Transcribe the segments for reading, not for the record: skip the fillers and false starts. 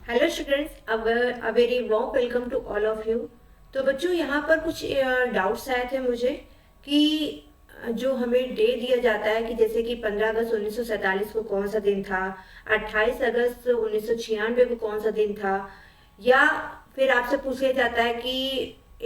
Hello students, a very warm welcome to all of you. तो बच्चों, यहाँ पर कुछ डाउट्स आए थे मुझे कि जो हमें डे दिया जाता है कि जैसे कि 15 अगस्त 1947 को कौन सा दिन था, 28 अगस्त 1996 को कौन सा दिन था, या फिर आपसे पूछा जाता है कि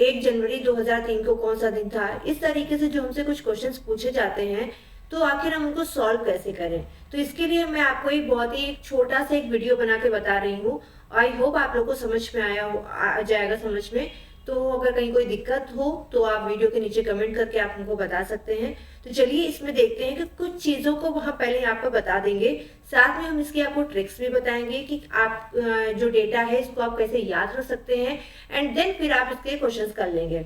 1 जनवरी 2003 को कौन सा दिन था। इस तरीके से जो हमसे कुछ क्वेश्चंस पूछे जाते हैं, तो आखिर हम उनको सॉल्व कैसे करें। तो इसके लिए मैं आपको एक बहुत ही एक छोटा सा एक वीडियो बना के बता रही हूँ। आई होप आप लोग को समझ में आ जाएगा समझ में। तो अगर कहीं कोई दिक्कत हो तो आप वीडियो के नीचे कमेंट करके आप हमको बता सकते हैं। तो चलिए इसमें देखते हैं कि कुछ चीज़ों को वहाँ पहले आपको बता देंगे, साथ में हम इसकी आपको ट्रिक्स भी बताएंगे कि आप जो डेटा है इसको आप कैसे याद रख सकते हैं, एंड देन फिर आप इसके क्वेश्चंस कर लेंगे।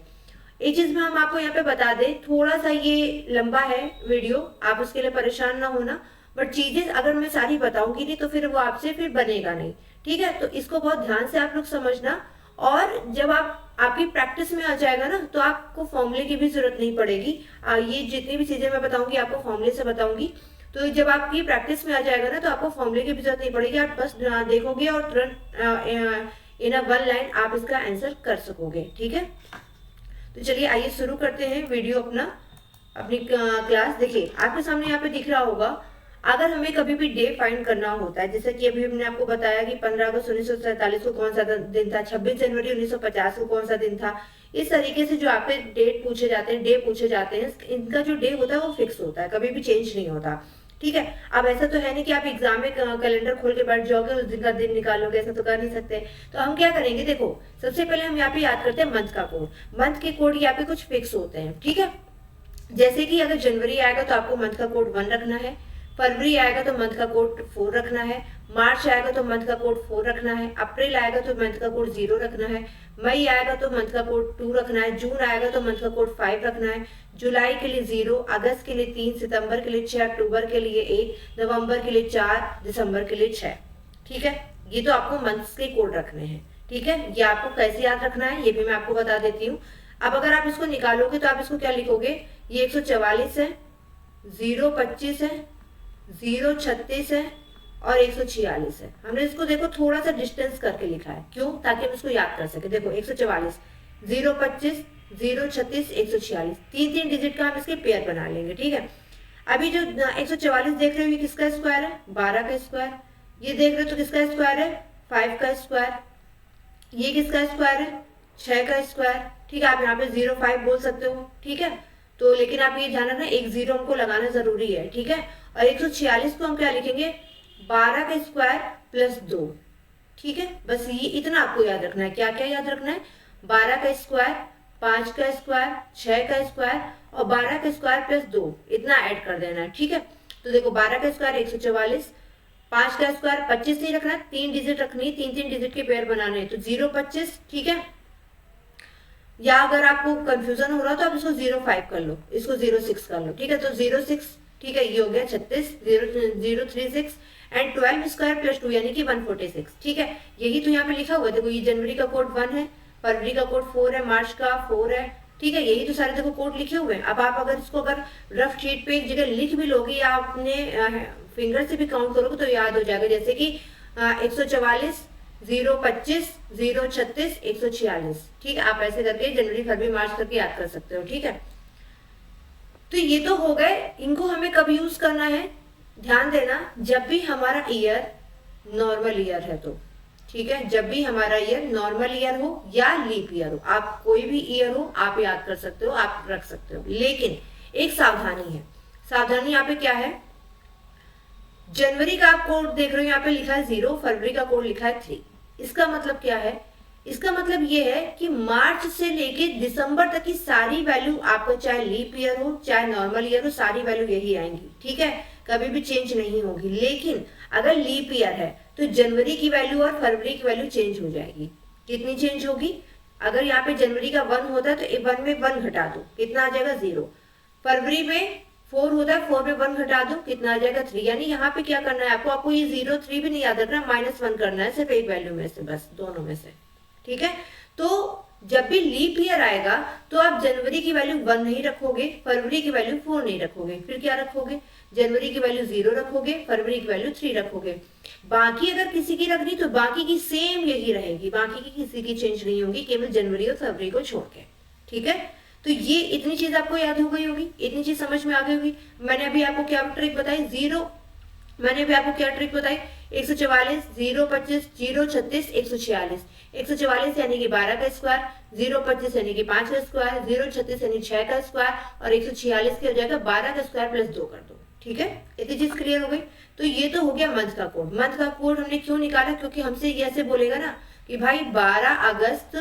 एक चीज में हम आपको यहाँ पे बता दें, थोड़ा सा ये लंबा है वीडियो, आप उसके लिए परेशान ना होना। बट चीजें अगर मैं सारी बताऊंगी नहीं तो फिर वो आपसे फिर बनेगा नहीं। ठीक है, तो इसको बहुत ध्यान से आप लोग समझना। और जब आप आपकी प्रैक्टिस में आ जाएगा ना, तो आपको फॉर्मूले की भी जरूरत नहीं पड़ेगी। ये जितनी भी चीजें मैं बताऊंगी आपको फॉर्मूले से बताऊंगी। तो जब आपकी प्रैक्टिस में आ जाएगा ना, तो आपको फॉर्मूले की भी जरूरत नहीं पड़ेगी। आप बस देखोगे और तुरंत इन अ वन लाइन आप इसका आंसर कर सकोगे। ठीक है, तो चलिए आइए शुरू करते हैं वीडियो अपनी क्लास। देखिए आपके सामने यहाँ पे दिख रहा होगा, अगर हमें कभी भी डे फाइंड करना होता है, जैसे कि अभी हमने आपको बताया कि 15 अगस्त 1947 को कौन सा दिन था, 26 जनवरी 1950 को कौन सा दिन था। इस तरीके से जो आपके डेट पूछे जाते हैं, डे पूछे जाते हैं, इनका जो डे होता है वो फिक्स होता है, कभी भी चेंज नहीं होता। ठीक है, अब ऐसा तो है नहीं कि आप एग्जाम में कैलेंडर खोल के बैठ जाओगे उस दिन का दिन निकालोगे, ऐसा तो कर नहीं सकते। तो हम क्या करेंगे, देखो सबसे पहले हम यहाँ पे याद करते हैं मंथ का कोड। मंथ के कोड यहाँ पे कुछ फिक्स होते हैं। ठीक है, जैसे कि अगर जनवरी आएगा तो आपको मंथ का कोड 1 रखना है, फरवरी आएगा तो मंथ का कोड 4 रखना है, मार्च आएगा तो मंथ का कोड 4 रखना है, अप्रैल आएगा तो मंथ का कोड 0 रखना है, मई आएगा तो मंथ का कोड 2 रखना है, जून आएगा तो मंथ का कोड 5 रखना है, जुलाई के लिए 0, अगस्त के लिए 3, सितंबर के लिए 6, अक्टूबर के लिए 1, नवंबर के लिए 4, दिसंबर के लिए 6। ठीक है, ये तो आपको मंथ्स के कोड रखने हैं। ठीक है, ये आपको कैसे याद रखना है ये भी मैं आपको बता देती हूँ। अब अगर आप इसको निकालोगे तो आप इसको क्या लिखोगे, ये 144 है, 025 है, 036 है और 146 है। हमने इसको देखो थोड़ा सा डिस्टेंस करके लिखा है, क्यों, ताकि हम इसको याद कर सके। देखो 144, 025, 036, 146, तीन तीन डिजिट का हम इसके पेयर बना लेंगे। ठीक है, अभी जो 144 देख रहे हो ये किसका स्क्वायर है, 12 का स्क्वायर। ये देख रहे हो तो किसका स्क्वायर है, 5 का स्क्वायर। ये किसका स्क्वायर है, 6 का स्क्वायर। ठीक है, आप यहाँ पे 05 बोल सकते हो। ठीक है, तो लेकिन आप ये ध्यान रखना, एक जीरो हमको लगाना जरूरी है। ठीक है, और 146 को हम क्या लिखेंगे, 12 का स्क्वायर प्लस 2। ठीक है, बस ये इतना आपको याद रखना है। क्या क्या याद रखना है, 12 का स्क्वायर, 5 का स्क्वायर, 6 का स्क्वायर और 12 का स्क्वायर प्लस 2, इतना ऐड कर देना है। ठीक है, तो देखो 12 का स्क्वायर 144, 5 का स्क्वायर 25 नहीं रखना, 3 डिजिट रखनी, तीन तीन डिजिट के पेयर बनाने हैं, तो 025। ठीक है, या अगर आपको कंफ्यूजन हो रहा तो आप इसको 05 कर लो, इसको 06 कर लो। ठीक है, तो 06। ठीक है, ये हो गया 36, 036 एंड 12 स्क्वायर प्लस 2 यानी कि 146। ठीक है, यही तो यहाँ पे लिखा हुआ है। देखो ये जनवरी का कोड 1 है, फरवरी का कोड 4 है, मार्च का 4 है। ठीक है, यही तो सारे देखो कोड लिखे हुए हैं। अब आप अगर इसको अगर रफ शीट पे एक जगह लिख भी लोगे या अपने फिंगर से भी काउंट करोगे तो याद हो जाएगा। जैसे कि 144, 025, 036, 146। ठीक है, आप ऐसे करके जनवरी फरवरी मार्च करके याद कर सकते हो। ठीक है, तो ये तो हो गए। इनको हमें कब यूज करना है, ध्यान देना, जब भी हमारा ईयर नॉर्मल ईयर है तो। ठीक है, जब भी हमारा ईयर नॉर्मल ईयर हो या लीप ईयर हो, आप कोई भी ईयर हो आप याद कर सकते हो, आप रख सकते हो। लेकिन एक सावधानी है। सावधानी यहाँ पे क्या है, जनवरी का आप कोड देख रहे हो यहाँ पे लिखा है 0, फरवरी का कोड लिखा है 3। इसका मतलब क्या है, इसका मतलब ये है कि मार्च से लेके दिसंबर तक की सारी वैल्यू आपका, चाहे लीप ईयर हो चाहे नॉर्मल ईयर हो, सारी वैल्यू यही आएंगी। ठीक है, कभी भी चेंज नहीं होगी। लेकिन अगर लीप ईयर है तो जनवरी की वैल्यू और फरवरी की वैल्यू चेंज हो जाएगी। कितनी चेंज होगी, अगर यहाँ पे जनवरी का 1 होता है तो 1 में 1 घटा दो, कितना आ जाएगा 0। फरवरी में 4 होता है, 4 में 1 घटा दो, कितना आ जाएगा 3। यानी यहाँ पे क्या करना है आपको ये 0 3 भी नहीं याद रखना, -1 करना है सिर्फ एक वैल्यू में से, बस दोनों में से। ठीक है, तो जब भी लीप ईयर आएगा तो आप जनवरी की वैल्यू 1 नहीं रखोगे, फरवरी की वैल्यू 4 नहीं रखोगे, फिर क्या रखोगे? जनवरी की वैल्यू 0 रखोगे, फरवरी की वैल्यू 3 रखोगे। बाकी अगर किसी की रखनी तो बाकी की सेम यही रहेगी, बाकी की किसी की चेंज नहीं होगी, केवल जनवरी और फरवरी को छोड़ के। ठीक है, तो ये इतनी चीज आपको याद हो गई होगी, इतनी चीज समझ में आ गई होगी। मैंने अभी आपको क्या ट्रिक बताई? मैंने भी आपको क्या ट्रिक बताई? 144, 025, 036, 146। 144 यानी कि 12 का स्क्वायर, 025 यानी कि 5 का स्क्वायर, 036 यानी 6 का स्क्वायर और 146 की हो जाएगा 12 का स्क्वायर प्लस 2 कर दो। ठीक है, इतनी चीज क्लियर हो गई। तो ये तो हो गया मंथ का कोड। मंथ का कोड हमने क्यों निकाला? क्योंकि हमसे ये ऐसे बोलेगा ना कि भाई 12 अगस्त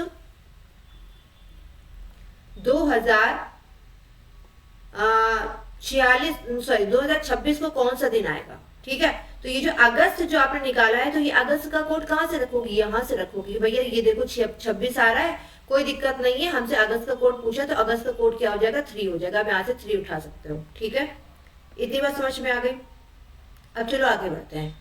2026 को कौन सा दिन आएगा। ठीक है, तो ये जो अगस्त जो आपने निकाला है, तो ये अगस्त का कोड कहाँ से रखोगी? यहाँ से रखोगी। भैया ये देखो 26 आ रहा है, कोई दिक्कत नहीं है, हमसे अगस्त का कोड पूछा तो अगस्त का कोड क्या हो जाएगा? 3 हो जाएगा। आप यहाँ से 3 उठा सकते हो। ठीक है, इतनी बात समझ में आ गई। अब चलो आगे बढ़ते हैं।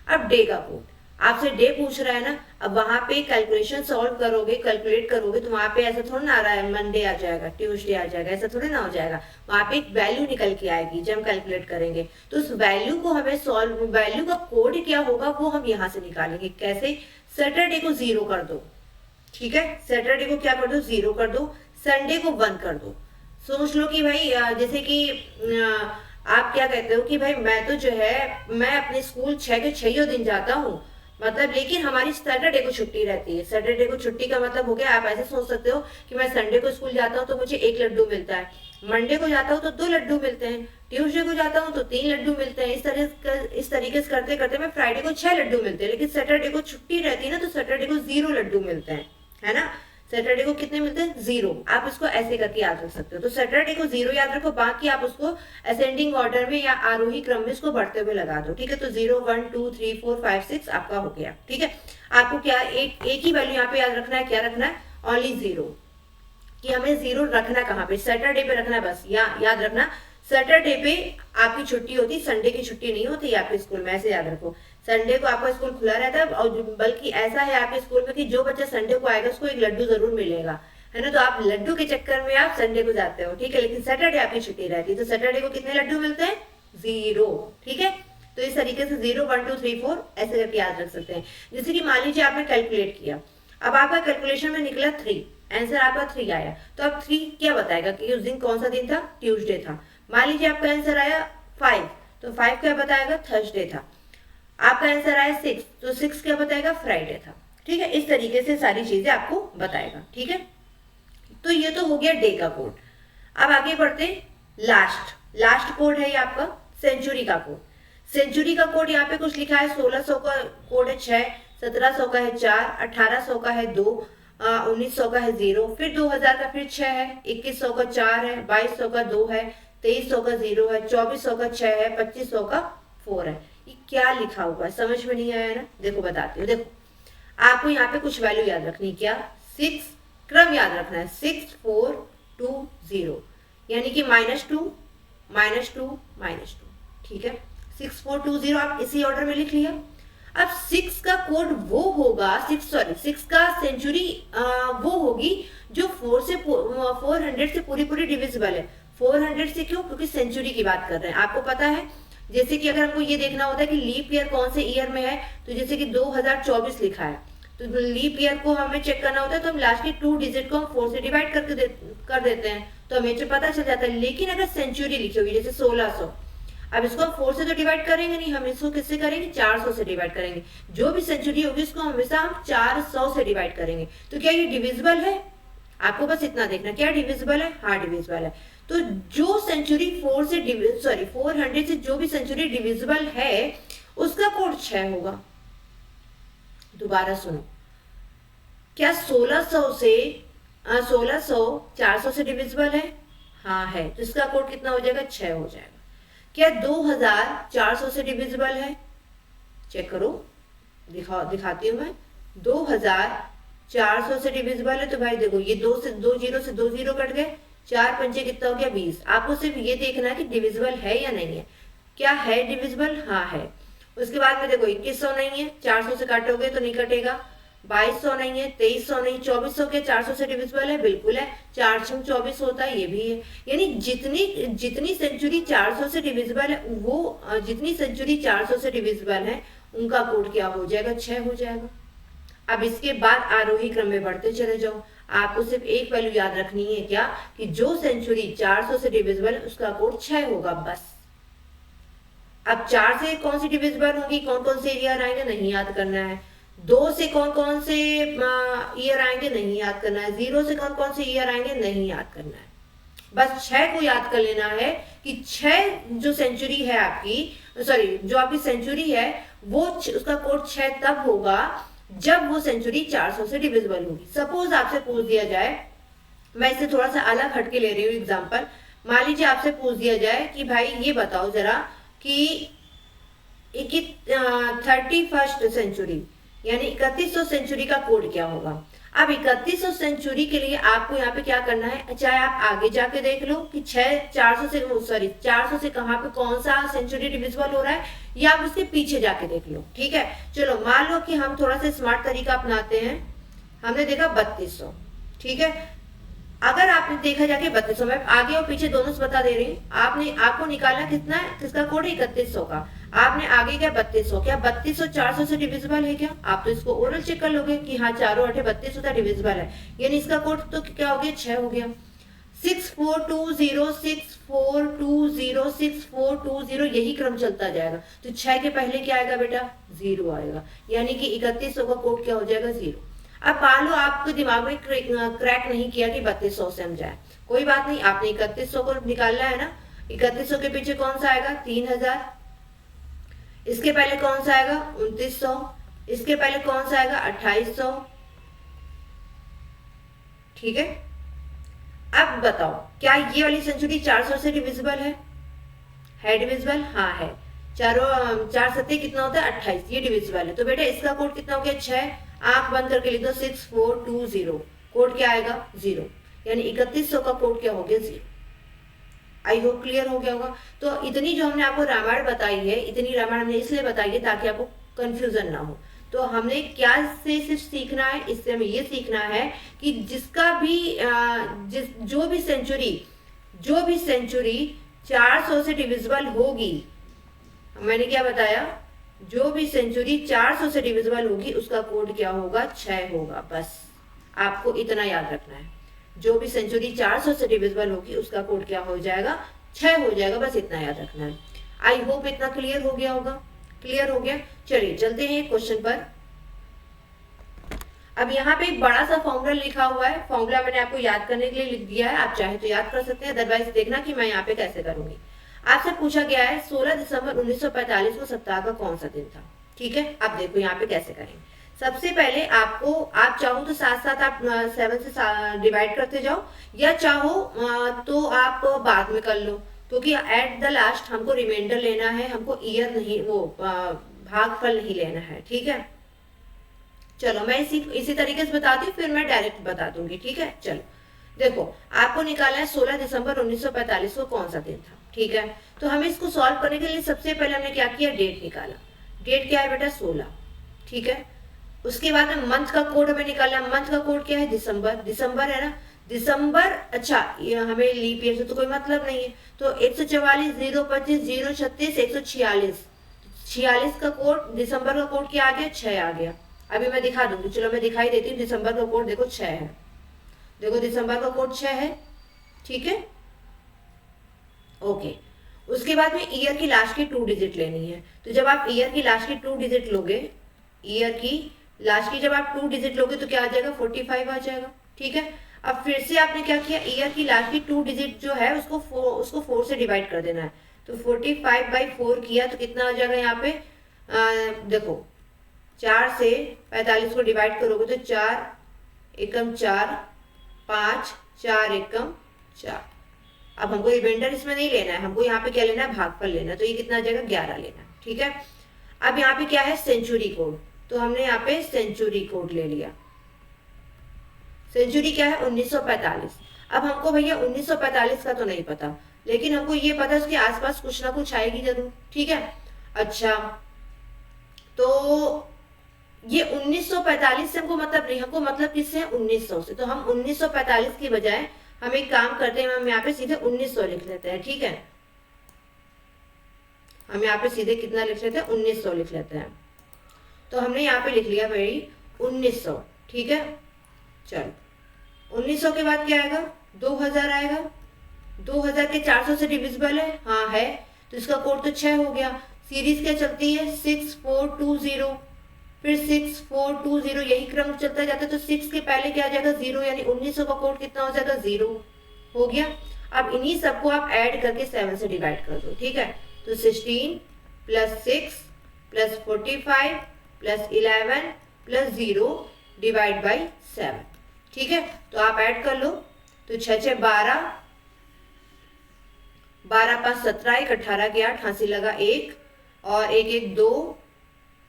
अब डे का कोड, आपसे डे पूछ रहा है ना, अब वहां पे कैलकुलेशन सॉल्व करोगे, कैलकुलेट करोगे तो वहां पे ऐसा थोड़ा ना आ रहा है मंडे आ जाएगा, ट्यूसडे आ जाएगा, ऐसा थोड़ा ना हो जाएगा। वहां पे एक वैल्यू निकल के आएगी जब हम कैलकुलेट करेंगे। तो उस वैल्यू को हमें सॉल्व, वैल्यू का कोड क्या होगा वो हम यहाँ से निकालेंगे। कैसे? सैटरडे को 0 कर दो। ठीक है, सैटरडे को क्या कर दो? 0 कर दो। संडे को 1 कर दो। सोच लो कि भाई जैसे कि आप क्या कहते हो कि भाई मैं तो जो है मैं अपने स्कूल 6 के 6 दिन जाता हूँ, मतलब लेकिन हमारी सैटरडे को छुट्टी रहती है। सैटरडे को छुट्टी का मतलब हो गया, आप ऐसे सोच सकते हो कि मैं संडे को स्कूल जाता हूँ तो मुझे 1 लड्डू मिलता है, मंडे को जाता हूँ तो 2 लड्डू मिलते हैं, ट्यूसडे को जाता हूँ तो 3 लड्डू मिलते हैं। इस तरीके से करते करते मैं फ्राइडे को 6 लड्डू मिलते हैं, लेकिन सैटरडे को छुट्टी रहती है ना, तो सैटरडे को 0 लड्डू मिलते हैं, है ना। सैटरडे को कितने मिलते हैं? 0। आप इसको ऐसे करके याद रख सकते हो। तो सैटरडे को 0 याद रखो, बाकी आप उसको असेंडिंग ऑर्डर में या आरोही क्रम में इसको बढ़ते हुए लगा दो। ठीक है, तो 0 1 2 3 4 5 6 आपका हो गया। ठीक है, आपको क्या एक ही वैल्यू यहाँ पे याद रखना है। क्या रखना है? ओनली 0। कि हमें 0 रखना कहाँ पे? सैटरडे पे रखना है बस। याद रखना सैटरडे पे आपकी छुट्टी होती, संडे की छुट्टी नहीं होती आपके स्कूल में, ऐसे याद रखो। संडे को आपका स्कूल खुला रहता है, और बल्कि ऐसा है आपके स्कूल में कि जो बच्चा संडे को आएगा उसको 1 लड्डू जरूर मिलेगा, है ना। तो आप लड्डू के चक्कर में आप संडे को जाते हो। ठीक है, लेकिन सैटरडे आपकी छुट्टी रहती है, तो सैटरडे को कितने लड्डू मिलते हैं? 0। ठीक है, तो इस तरीके से 0 1 2 3 4 ऐसे करके याद रख सकते हैं। जैसे कि मान लीजिए आपने कैलकुलेट किया, अब आपका कैलकुलेशन में निकला 3, आंसर आपका 3 आया, तो अब 3 क्या बताएगा कि उस दिन कौन सा दिन था? ट्यूसडे था। मान लीजिए आपका आंसर आया 5, तो 5 क्या बताएगा? थर्सडे था। आपका आंसर आया 6, तो 6 क्या बताएगा? फ्राइडे था। ठीक है, इस तरीके से सारी चीजें आपको बताएगा। ठीक है, तो ये तो हो गया डे का कोड। अब आगे बढ़ते, लास्ट कोड है ये आपका सेंचुरी का कोड। सेंचुरी का कोड यहाँ पे कुछ लिखा है, 1600 का कोड है 6, 1700 का है 4, 1800 का है 2, 1900 का है 0, फिर 2000 का फिर 6 है, 2100 का 4 है, 2200 का 2 है, 2300 का 0 है, 2400 का 6 है, 2500 का 4 है। ये क्या लिखा हुआ है? समझ में नहीं आया ना? देखो बताती हूँ। देखो, आपको यहाँ पे कुछ वैल्यू याद रखनी। क्या? 6 क्रम याद रखना है, 6 4 2 0, यानी कि -2 -2 -2। ठीक है, 6 4 2 0 आप इसी ऑर्डर में लिख लिया। अब 6 का कोड वो होगा, 6 का सेंचुरी वो होगी जो 400 से पूरी डिविजिबल है। 400 से क्यों? क्योंकि सेंचुरी की बात कर रहे हैं। आपको पता है, जैसे कि अगर हमको ये देखना होता है कि लीप ईयर कौन से ईयर में है, तो जैसे कि 2024 लिखा है, तो लीप ईयर को हमें चेक करना होता है, तो हम लास्ट के 2 डिजिट को हम 4 से डिवाइड कर देते हैं, तो हमें पता चल जाता है। लेकिन अगर सेंचुरी लिखी होगी जैसे 1600, अब इसको हम 4 से तो डिवाइड करेंगे नहीं, हम इसको किससे करेंगे? 400 से डिवाइड करेंगे। जो भी सेंचुरी होगी उसको हमेशा हम 400 से डिवाइड करेंगे। तो क्या ये डिविजिबल है? आपको बस इतना देखना, क्या डिविजिबल है? हाँ डिविजिबल है। तो जो सेंचुरी 400 से जो भी सेंचुरी डिविजिबल है उसका कोड 6 होगा। दोबारा सुनो, क्या 1600 400 से डिविजिबल है? हाँ है, तो इसका कोड कितना हो जाएगा? 6 हो जाएगा। क्या 2000 400 से डिविजिबल है? चेक करो, दिखाती हूं मैं। 2400 से डिविजिबल है, तो भाई देखो ये 2 जीरो से 2 जीरो कट गए, 4 पंजे कितना हो गया? 20। आपको सिर्फ ये देखना है कि डिविजिबल है या नहीं है। क्या है डिविजिबल? हाँ है। उसके बाद में देखो 2100 नहीं है, 400 से काटोगे तो नहीं कटेगा, 2200 नहीं है, 2300 नहीं, 2400 के 400 से डिविजिबल है, बिल्कुल है, 4 छंग 24 होता है, ये भी है। यानी जितनी जितनी सेंचुरी 400 से डिविजिबल है वो जितनी सेंचुरी 400 से डिविजिबल है उनका कोड क्या हो जाएगा, 6 हो जाएगा। अब इसके बाद आरोही क्रम में बढ़ते चले जाओ। आपको सिर्फ एक वैल्यू याद रखनी है, क्या, कि जो सेंचुरी 400 से डिविजिबल है उसका कोड 6 होगा, बस। अब 4 से कौन सी डिविजिबल होंगी, कौन कौन से ईयर आएंगे, नहीं याद करना है। 2 से कौन कौन से ईयर आएंगे, नहीं याद करना है। 0 से कौन कौन से ईयर आएंगे, नहीं याद करना है। बस 6 को याद कर लेना है कि 6 जो सेंचुरी है आपकी, सॉरी जो आपकी सेंचुरी है वो उसका कोड 6 तब होगा जब वो सेंचुरी 400 से डिविजिबल होगी। सपोज आपसे पूछ दिया जाए, मैं इसे थोड़ा सा अलग हटके ले रही हूँ एग्जाम्पल। मान लीजिए आपसे पूछ दिया जाए कि भाई ये बताओ जरा कि 31st सेंचुरी यानी 3100 सेंचुरी का कोड क्या होगा। अब 3100 सेंचुरी के लिए आपको यहाँ पे क्या करना है, चाहे आप आगे जाके देख लो कि 400 से कहाँ पे कौन सा सेंचुरी डिविजिबल हो रहा है, या आप उसके पीछे जाके देख लो, ठीक है। चलो मान लो कि हम थोड़ा सा स्मार्ट तरीका अपनाते हैं। हमने देखा 3200, ठीक है। अगर आपने देखा जाके 3200, मैं आगे और पीछे दोनों से बता दे रही हूँ। आपको निकालना कितना है, किसका कोड है, 3100 का। आपने आगे क्या 3200, क्या 3200 400 से डिविजिबल है क्या? आप तो इसको ओरल चेक कर लोगे कि हाँ, चारों 8 32 होता डिविजिबल है, यानी इसका कोड तो क्या हो गया, 6 हो गया। 6420 यही क्रम चलता जाएगा। तो 6 के पहले क्या आएगा बेटा, 0 आएगा, यानी कि 3100 का कोड क्या हो जाएगा, 0। अब मान लो आपके दिमाग में क्रैक नहीं किया कि 3200 से हम जाए, कोई बात नहीं, आपने 3100 को निकालना है ना। 3100 के पीछे कौन सा आएगा, 3000। इसके पहले कौन सा आएगा, 2900। इसके पहले कौन सा आएगा, 2800, ठीक है। अब बताओ क्या ये वाली सेंचुरी 400 से डिविजिबल है डिविजिबल, हाँ है। 4 सत्ते कितना होता है, 28, ये डिविजिबल है। तो बेटा इसका कोड कितना हो गया, 6। आंख बंद करके लिख दो 6420, कोड क्या आएगा, 0, यानी 3100 का कोड क्या हो गया, 0। आई होप क्लियर हो गया होगा। तो इतनी जो हमने आपको रामायण बताई है, इतनी रामायण हमने इसलिए बताई है ताकि आपको कंफ्यूजन ना हो। तो हमने क्या इससे सिर्फ सीखना है, इससे हमें ये सीखना है कि जिसका भी जो भी सेंचुरी 400 से डिविजिबल होगी, मैंने क्या बताया, जो भी सेंचुरी 400 से डिविजिबल होगी उसका कोड क्या होगा, 6 होगा, बस आपको इतना याद रखना है। जो भी सेंचुरी 400 से डिविजिबल होगी उसका कोड क्या हो जाएगा, 6 हो जाएगा, बस इतना याद रखना है। आई होप इतना क्लियर हो गया होगा। क्लियर हो गया, चलिए चलते हैं क्वेश्चन पर। अब यहाँ पे एक बड़ा सा फॉर्मूला लिखा हुआ है, फॉर्मूला मैंने आपको याद करने के लिए लिख दिया है, आप चाहे तो याद कर सकते हैं, अदरवाइज देखना कि मैं यहाँ पे कैसे करूंगी। आपसे पूछा गया है 16 दिसंबर 1945 को सप्ताह का कौन सा दिन था, ठीक है। अब देखो यहाँ पे कैसे करेंगे। सबसे पहले आपको, आप चाहो तो साथ साथ आप 7 से डिवाइड करते जाओ, या चाहो तो आप बाद में कर लो, क्योंकि एट द लास्ट हमको रिमाइंडर लेना है, हमको ईयर नहीं, वो भागफल नहीं लेना है, ठीक है। चलो मैं इसी तरीके से बताती हूँ, फिर मैं डायरेक्ट बता दूंगी, ठीक है। चलो देखो, आपको निकालना है 16 दिसंबर 1945 को कौन सा दिन था, ठीक है। तो हमें इसको सॉल्व करने के लिए सबसे पहले हमने क्या किया, डेट निकाला। डेट क्या है बेटा, 16, ठीक है। उसके बाद में मंथ का कोड हमें निकालना है। मंथ का कोड क्या है, दिसंबर। दिसंबर है ना, दिसंबर, अच्छा ये हमें लीप ईयर से तो कोई मतलब नहीं है, तो 144 025 036 146, 46 का कोड, दिसंबर का कोड क्या आ गया, 6 आ गया। अभी मैं दिखा दूंगी, चलो मैं दिखाई देती हूँ। दिसंबर का कोड देखो 6 है, देखो दिसंबर का कोड 6 है, ठीक है, ओके। उसके बाद में ईयर की लास्ट की 2 डिजिट लेनी है। तो जब आप ईयर की लास्ट की 2 डिजिट लोगे, ईयर की लास्ट की जब आप 2 डिजिट लोगे तो क्या आ जाएगा, 45 आ जाएगा, ठीक है। अब फिर से आपने क्या किया, ईयर की लास्ट की 2 डिजिट जो है उसको 4 से डिवाइड कर देना है। तो 45/4 किया तो कितना आ जाएगा यहाँ पे, देखो 4 से 45 को डिवाइड करोगे तो 4 एकम 4, 5 4 एकम 4। अब हमको रिमाइंडर इसमें नहीं लेना है, हमको यहाँ पे क्या लेना है, भागफल लेना है। तो ये कितना आ जाएगा, 11 लेना है, ठीक है। अब यहाँ पे क्या है, सेंचुरी कोड, तो हमने यहाँ पे सेंचुरी कोड ले लिया। सेंचुरी क्या है, 1945। अब हमको भैया 1945 का तो नहीं पता, लेकिन हमको ये पता है उसके आसपास कुछ ना कुछ आएगी जरूर, ठीक है। अच्छा तो ये 1945 से हमको मतलब नहीं, हमको मतलब किससे है 1900 से। तो हम 1945 की बजाय हम एक काम करते हैं, हम यहाँ पे सीधे 1900 लिख लेते हैं। ठीक है, हम यहाँ पे सीधे कितना लिख लेते हैं 1900 लिख लेते हैं। तो हमने यहाँ पे लिख लिया भाई 1900। ठीक है, चलो 1900 के बाद क्या आएगा 2000 आएगा। 2000 के 400 से डिविजिबल है, हाँ है, तो इसका कोड तो 6 हो गया। सीरीज क्या चलती है 6420, फिर 6420, यही क्रम चलता जाता है। तो 6 के पहले क्या आ जाएगा 0, यानी 1900 का कोड कितना हो जाएगा 0 हो गया। अब इन्हीं सबको आप ऐड करके 7 से डिवाइड कर दो। ठीक है, तो 16 plus 6 plus 45 plus 11 plus 0 divide by 7। ठीक है, तो आप ऐड कर लो। तो 6 6 12, 12 5 17, 1 18 के 8, हाँसी लगा 1 और 1 1 2,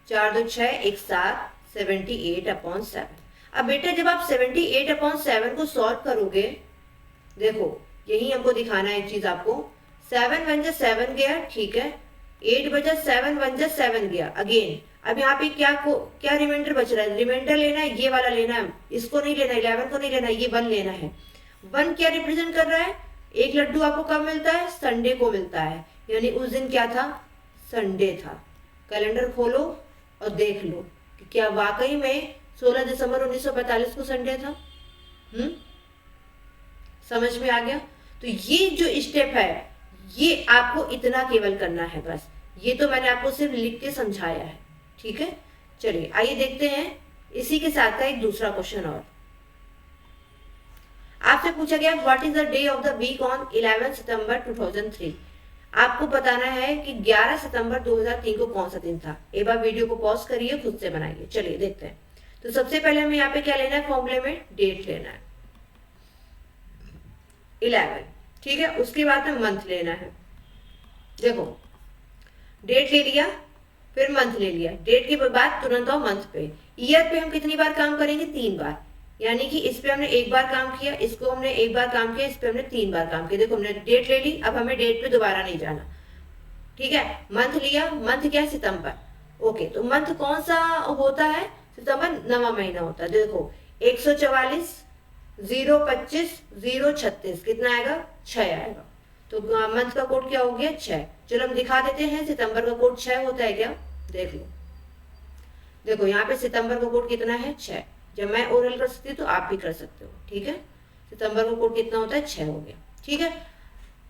4 2 6, 1 7, 78/7। अब बेटा जब आप 78/7 को सॉल्व करोगे, देखो यही हमको दिखाना है एक चीज आपको। 7 1 जा 7 गया, ठीक है, 8 बजा 7 1 जा 7 गया अगेन। अब यहाँ पे क्या रिमाइंडर बच रहा है, रिमाइंडर लेना है, ये वाला लेना है, इसको नहीं लेना, 11 को नहीं लेना, ये 1 लेना है। 1 क्या रिप्रेजेंट कर रहा है, एक लड्डू आपको कब मिलता है, संडे को मिलता है, यानी उस दिन क्या था, संडे था। कैलेंडर खोलो और देख लो कि क्या वाकई में 16 दिसंबर 1945 को संडे था। समझ में आ गया। तो ये जो स्टेप है ये आपको इतना केवल करना है बस, ये तो मैंने आपको सिर्फ लिख के समझाया है। ठीक है, चलिए आइए देखते हैं इसी के साथ का एक दूसरा क्वेश्चन। और आपसे पूछा गया what is the day of the week on 11 September 2003। आपको बताना है कि 11 सितंबर 2003 को कौन सा दिन था। एक बार वीडियो को पॉज करिए, खुद से बनाइए। चलिए देखते हैं। तो सबसे पहले हमें यहाँ पे क्या लेना है, फॉर्मूले में डेट लेना है 11। ठीक है, उसके बाद में मंथ लेना है। देखो डेट ले लिया, फिर मंथ ले लिया, डेट के बाद तुरंत आओ मंथ पे। ईयर पे हम कितनी बार काम करेंगे, 3 बार, यानी कि इस पे हमने 1 बार काम किया, इसको हमने 1 बार काम किया, इस पे हमने 3 बार काम किया। देखो हमने डेट ले ली, अब हमें डेट पे दोबारा नहीं जाना। ठीक है, मंथ लिया, मंथ क्या है, सितंबर। ओके, तो मंथ कौन सा होता है, सितंबर 9वां महीना होता है। देखो 144 025 036 कितना आएगा, 6 आएगा। तो मंथ का कोड क्या हो गया, 6। चलो हम दिखा देते हैं सितंबर का कोड 6 होता है क्या, देख लो। देखो यहाँ पे सितंबर का कोड कितना है, 6। जब मैं ओरल कर सकती हूँ तो आप भी कर सकते हो। ठीक है, सितंबर का कोड कितना होता है, 6 हो गया। ठीक है,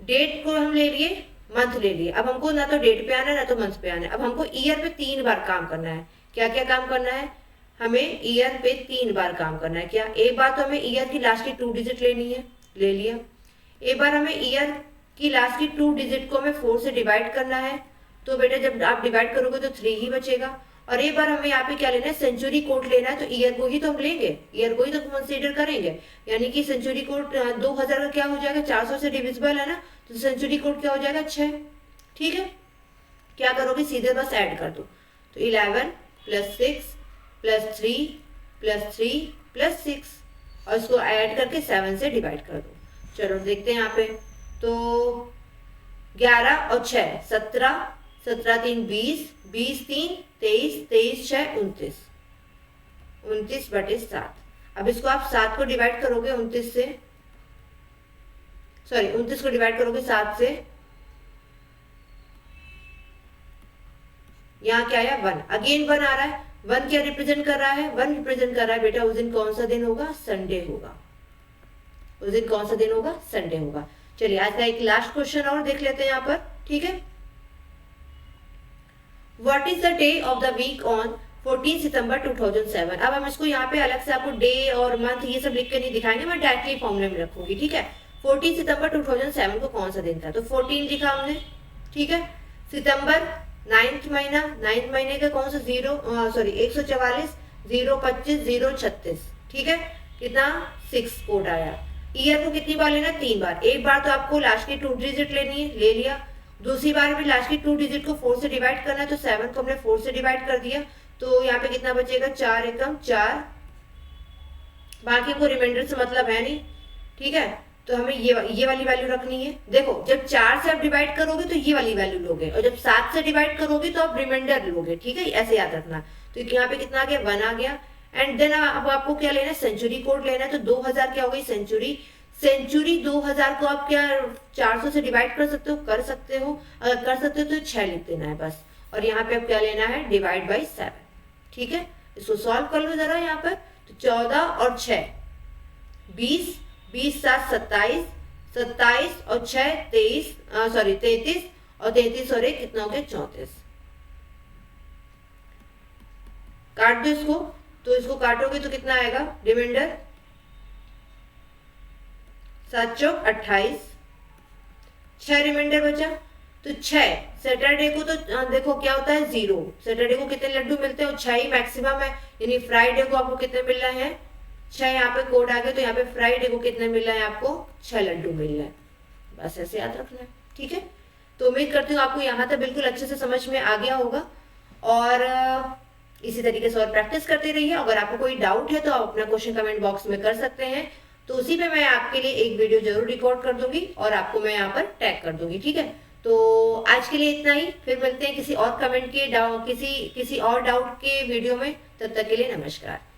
डेट को हम ले लिए, मंथ ले लिए। अब हमको ना तो डेट पे आना है ना तो मंथ पे आना है। अब हमको ईयर पे 3 बार काम करना है। क्या क्या काम करना है, हमें ईयर पे 3 बार काम करना है। क्या, एक बार तो हमें ईयर की लास्ट की 2 डिजिट लेनी है, ले लिया। एक बार हमें ईयर की लास्ट की 2 डिजिट को हमें 4 से डिवाइड करना है। तो बेटा जब आप डिवाइड करोगे तो 3 ही बचेगा। और एक बार हमें यहाँ पे क्या लेना है, सेंचुरी कोड लेना है। तो ईयर को ही तो हम लेंगे, ईयर को ही तो कंसीडर करेंगे, यानी कि सेंचुरी कोड 2000 का क्या हो जाएगा, 400 से डिविजिबल है ना, तो सेंचुरी कोड क्या हो जाएगा, 6। ठीक है, क्या करोगे, सीधे बस ऐड कर दो। तो 11 प्लस 6 प्लस 3 प्लस 3 प्लस 6 और इसको ऐड करके 7 से डिवाइड कर दो। चलो देखते हैं यहाँ पे। तो 11 और 6 17, 17 3 20, 20 3 23, 23 6 29, 29/7। अब इसको आप 7 को डिवाइड करोगे 29 से, सॉरी 29 को डिवाइड करोगे 7 से, यहाँ क्या आया, 1। अगेन 1 आ रहा है। 1 क्या रिप्रेजेंट कर रहा है, 1 रिप्रेजेंट कर रहा है बेटा उस दिन कौन सा दिन होगा, संडे होगा। उस दिन कौन सा दिन होगा, संडे होगा। चलिए आज का एक लास्ट क्वेश्चन और देख लेते हैं यहाँ पर। ठीक है, what is the day of the week on 14 September 2007। अब हम इसको यहाँ पे अलग से आपको डे और मंथ ये सब लिख के नहीं दिखाएंगे, मैं डायरेक्टली फॉर्मूले में रखूंगी। ठीक है, 14 सितंबर 2007 को कौन सा दिन था, तो 14 लिखा हमने। ठीक है, सितंबर 9th महीना, 9th महीने का कौन सा 144 025 036। ठीक है, कितना 6 कोड आया। ईयर को कितनी बार लेना, 3 बार। एक बार तो आपको लास्ट की 2 डिजिट लेनी है, ले लिया। दूसरी बार भी लास्ट की 2 डिजिट को 4 से डिवाइड करना है, तो 7 को हमने 4 से डिवाइड कर दिया। तो यहाँ पे कितना बचेगा, 4 एकम 4, बाकी को रिमाइंडर से मतलब है नहीं। ठीक है, तो हमें ये वाली वैल्यू रखनी है। देखो जब 4 से आप डिवाइड करोगे तो ये वाली वैल्यू लोगे, और जब 7 से डिवाइड करोगे तो आप रिमाइंडर लोगे। ठीक है, ऐसे याद रखना। तो यहाँ पे कितना आ गया, 1 आ गया। एंड देन अब आपको क्या लेना है, सेंचुरी कोड लेना है। तो 2000 क्या हो गई, सेंचुरी। सेंचुरी 2000 को आप क्या 400 से डिवाइड कर सकते हो, कर सकते हो। अगर कर सकते हो तो 6 लिख देना है बस। और यहाँ पे अब क्या लेना है, डिवाइड बाई 7। ठीक है, इसको सॉल्व कर लो जरा यहाँ पर। तो 14 और 6 20, 20 7 27, 27 और 6 23, सॉरी 33, और 33 और 1 कितना हो गया, 34। काट दो इसको। तो इसको काटोगे तो कितना आएगा, रिमाइंडर 7 चौक 28, 6 रिमाइंडर बचा। तो 6 सैटरडे को तो देखो क्या होता है, 0। सैटरडे को कितने लड्डू मिलते हैं, और 6 ही मैक्सिमम है। यानी फ्राइडे को आपको कितने मिल रहे हैं, 6। यहाँ पे कोड आ गया, तो यहाँ पे फ्राइडे को कितने मिल रहा है, आपको 6 लड्डू मिल रहा है। बस ऐसे याद रखना है। ठीक है, तो उम्मीद करती हूँ आपको यहाँ तक बिल्कुल अच्छे से समझ में आ गया होगा। और इसी तरीके से और प्रैक्टिस करते रहिए। अगर आपको कोई डाउट है तो आप अपना क्वेश्चन कमेंट बॉक्स में कर सकते हैं। तो उसी पे मैं आपके लिए एक वीडियो जरूर रिकॉर्ड कर दूंगी और आपको मैं यहाँ पर टैग कर दूंगी। ठीक है, तो आज के लिए इतना ही। फिर मिलते हैं किसी और कमेंट के किसी और डाउट के वीडियो में। तब तक के लिए नमस्कार।